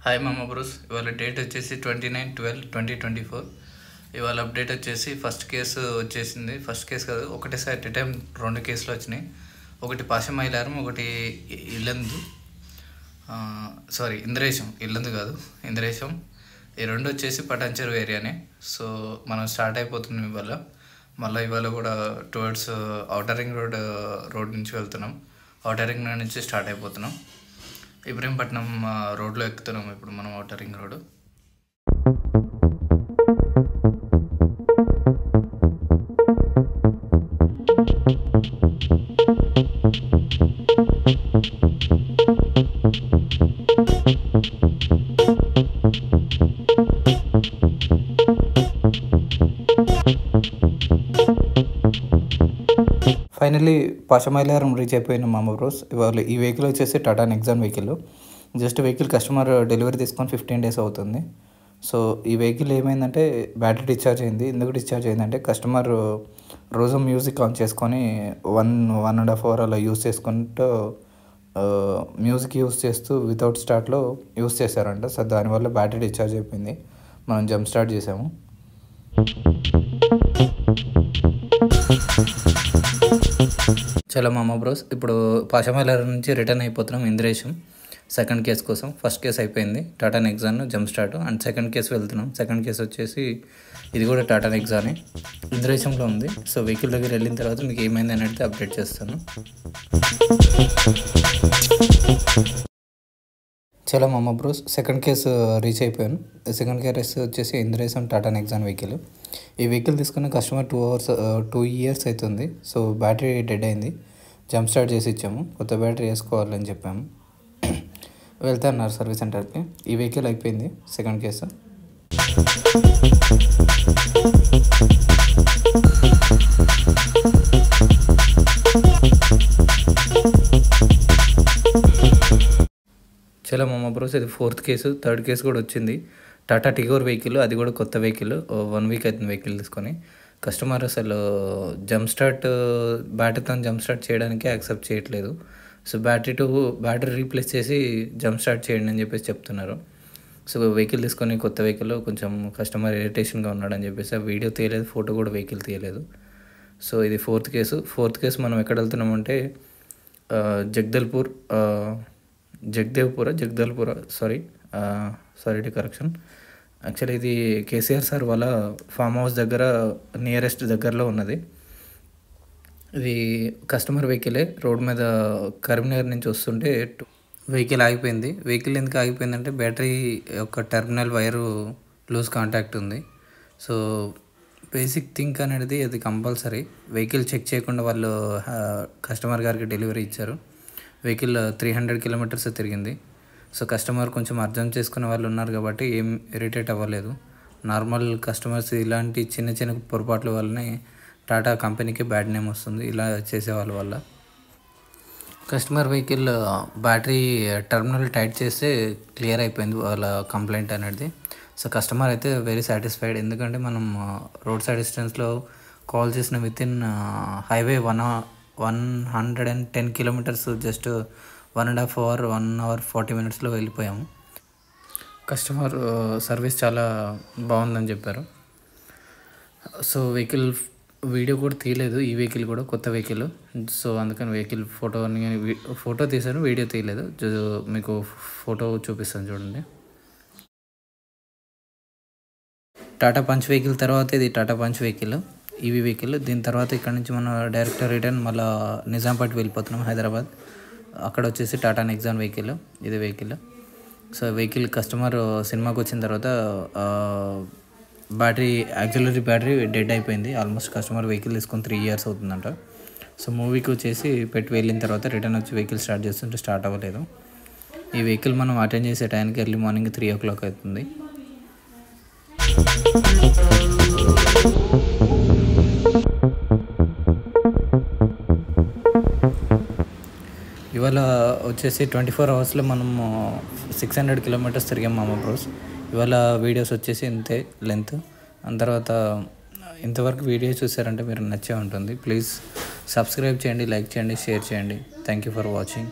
Hi మామ Bruce. ఇవాళ date వచ్చేసి 29/12/2024. ఇవాళ అప్డేట్ వచ్చేసి ఫస్ట్ కేసు వచ్చేసింది. ఫస్ట్ కేసు కాదు, ఒకటేసారి ఎట్ టైం 2 కేసులు వచ్చినాయి. ఒకటి పాశమైలారం, ఒకటి ఇల్లందు, ఇంద్రేశం. ఇల్లందు కాదు, ఇంద్రేశం. ఈ రెండు వచ్చేసి పటాన్చెరు ఏరియానే. సో మనం స్టార్ట్ అయిపోతున్నాం ఇవాళ. మళ్ళీ ఇవాళ కూడా టువర్డ్స్ ఔటర్ రింగ్ రోడ్ నుంచి వెళ్తున్నాం. ఔటర్ రింగ్ రోడ్ నుంచి స్టార్ట్ అయిపోతున్నాం. ఇబ్రహీంపట్నం రోడ్లో ఎక్కుతున్నాం ఇప్పుడు మనం, outer ring road. Finally Pashamylaram reach అయిపోయిన మామ బ్రోస్. ఇవాళ ఈ వెహికల్ వచ్చేసి Tata Nexon vehicle. Just vehicle customer delivery తీసుకొని 15 days అవుతుంది. సో ఈ వెహికల్ ఏమైందంటే బ్యాటరీ డిశ్చార్జ్ అయింది. ఎందుకు డిశ్చార్జ్ అయిందంటే కస్టమర్ రోజు మ్యూజిక్ ఆన్ చేసుకొని 1.5 hour అలా యూస్ చేసుకుంటూ మ్యూజిక్ యూస్ చేస్తూ వితౌట్ స్టార్ట్లో యూస్ చేశారంట. సో దానివల్ల బ్యాటరీ డిశ్చార్జ్ అయిపోయింది. మనం జంప్ స్టార్ట్ చేసాము. చాలా మామ బ్రోస్, ఇప్పుడు పాశమైలారం నుంచి రిటర్న్ అయిపోతున్నాం ఇంద్రేశం సెకండ్ కేసు కోసం. ఫస్ట్ కేసు అయిపోయింది, Tata Nexon jump start. And second case వెళ్తున్నాం. సెకండ్ కేసు వచ్చేసి ఇది కూడా టాటా నెక్సానే, ఇంద్రేశంలో ఉంది. సో వెహికల్ దగ్గర వెళ్ళిన తర్వాత మీకు ఏమైంది అనేది అప్డేట్ చేస్తాను. చాలా మామ బ్రోస్, సెకండ్ కేసు రీచ్ అయిపోయాను. సెకండ్ కేసు వచ్చేసి ఇంద్రేశం టాటా నెక్సాన్ వెహికల్. ఈ వెహికల్ తీసుకున్న కస్టమర్ 2 years అవుతుంది. సో బ్యాటరీ డెడ్ అయింది. జంప్ స్టార్ట్ చేసి ఇచ్చాము. కొత్త బ్యాటరీ వేసుకోవాలని చెప్పాము. వెళ్తున్నారు సర్వీస్ సెంటర్కి. ఈ వెహికల్ అయిపోయింది సెకండ్ కేసు. చాలా మామ బ్రోస్, ఇది 4th కేసు. థర్డ్ కేసు కూడా వచ్చింది. టాటా టిగోర్ వెహికల్, అది కూడా కొత్త వెహికల్. 1 week అవుతుంది వెహికల్ తీసుకొని. కస్టమర్ అసలు బ్యాటరీతో జంప్ స్టార్ట్ చేయడానికి యాక్సెప్ట్ చేయట్లేదు. సో బ్యాటరీ రీప్లేస్ చేసి జంప్ స్టార్ట్ చేయండి అని చెప్పేసి చెప్తున్నారు. సో వెహికల్ తీసుకొని కొత్త వెహికల్ కొంచెం కస్టమర్ ఇరిటేషన్గా ఉన్నాడని చెప్పేసి ఆ వీడియో తీయలేదు, ఫోటో కూడా వెహికల్ తీయలేదు. సో ఇది 4th కేసు. 4th కేసు మనం ఎక్కడ వెళ్తున్నామంటే జగదేవ్పుర సారీ టు కరెక్షన్. యాక్చువల్లీ ఇది కేసీఆర్ సార్ వాళ్ళ ఫామ్ హౌస్ దగ్గర, నియరెస్ట్ దగ్గరలో ఉన్నది. ఇది కస్టమర్ వెహికలే. రోడ్ మీద కరీంనగర్ నుంచి వస్తుంటే వెహికల్ ఆగిపోయింది. వెహికల్ ఎందుకు ఆగిపోయిందంటే బ్యాటరీ యొక్క టెర్మినల్ వైరు లూజ్ కాంటాక్ట్ ఉంది. సో బేసిక్ థింక్ అనేది అది కంపల్సరీ. వెహికల్ చెక్ చేయకుండా వాళ్ళు కస్టమర్ గారికి డెలివరీ ఇచ్చారు. వెహికల్ 300 kilometers తిరిగింది. సో కస్టమర్ కొంచెం అర్థం చేసుకునే వాళ్ళు ఉన్నారు కాబట్టి ఏం ఇరిటేట్ అవ్వలేదు. నార్మల్ కస్టమర్స్ ఇలాంటి చిన్న చిన్న పొరపాట్ల వల్లనే టాటా కంపెనీకి బ్యాడ్ నేమ్ వస్తుంది, ఇలా చేసేవాళ్ళ వల్ల. Customer vehicle battery terminal tight చేస్తే క్లియర్ అయిపోయింది వాళ్ళ కంప్లైంట్ అనేది. సో కస్టమర్ అయితే వెరీ సాటిస్ఫైడ్. ఎందుకంటే మనం రోడ్ సైడ్ డిస్టెన్స్లో కాల్ చేసిన within highway 110 kilometers just 1.5 hour 1 hour 40 minutesలో వెళ్ళిపోయాము. కస్టమర్ సర్వీస్ చాలా బాగుందని చెప్పారు. సో వెహికల్ వీడియో కూడా తీయలేదు. ఈ వెహికల్ కూడా కొత్త వెహికల్. సో అందుకని వెహికల్ ఫోటో తీసాను, వీడియో తీయలేదు. మీకు ఫోటో చూపిస్తాను చూడండి. టాటా పంచ్ వెహికల్ తర్వాత ఇది Tata punch vehicle, EV vehicle. దీని తర్వాత ఇక్కడ నుంచి మనం డైరెక్ట్ రిటర్న్ మళ్ళీ నిజాంపేట వెళ్ళిపోతున్నాం, హైదరాబాద్. అక్కడ వచ్చేసి టాటా నెక్సాన్ వెహికల్, ఇది వెహికల్. సో వెహికల్ కస్టమర్ సినిమాకి వచ్చిన తర్వాత యాక్సిలరీ బ్యాటరీ డెడ్ అయిపోయింది. ఆల్మోస్ట్ కస్టమర్ వెహికల్ తీసుకొని 3 years అవుతుందంట. సో మూవీకి వచ్చేసి పెట్టి వెళ్ళిన తర్వాత రిటర్న్ వచ్చి వెహికల్ స్టార్ట్ చేస్తుంటే స్టార్ట్ అవ్వలేదు. ఈ వెహికల్ మనం అటెండ్ చేసే టైంకి ఎర్లీ మార్నింగ్ 3 o'clock అవుతుంది. ఇవాళ వచ్చేసి 24 hours మనం 600 kilometers తిరిగాం మామ బ్రోస్. ఇవాళ వీడియోస్ వచ్చేసి ఇంతే లెంత్. దాని తర్వాత ఇంతవరకు వీడియో చూసారంటే మీరు నచ్చే ఉంటుంది. ప్లీజ్ సబ్స్క్రైబ్ చేయండి, లైక్ చేయండి, షేర్ చేయండి. Thank you for watching.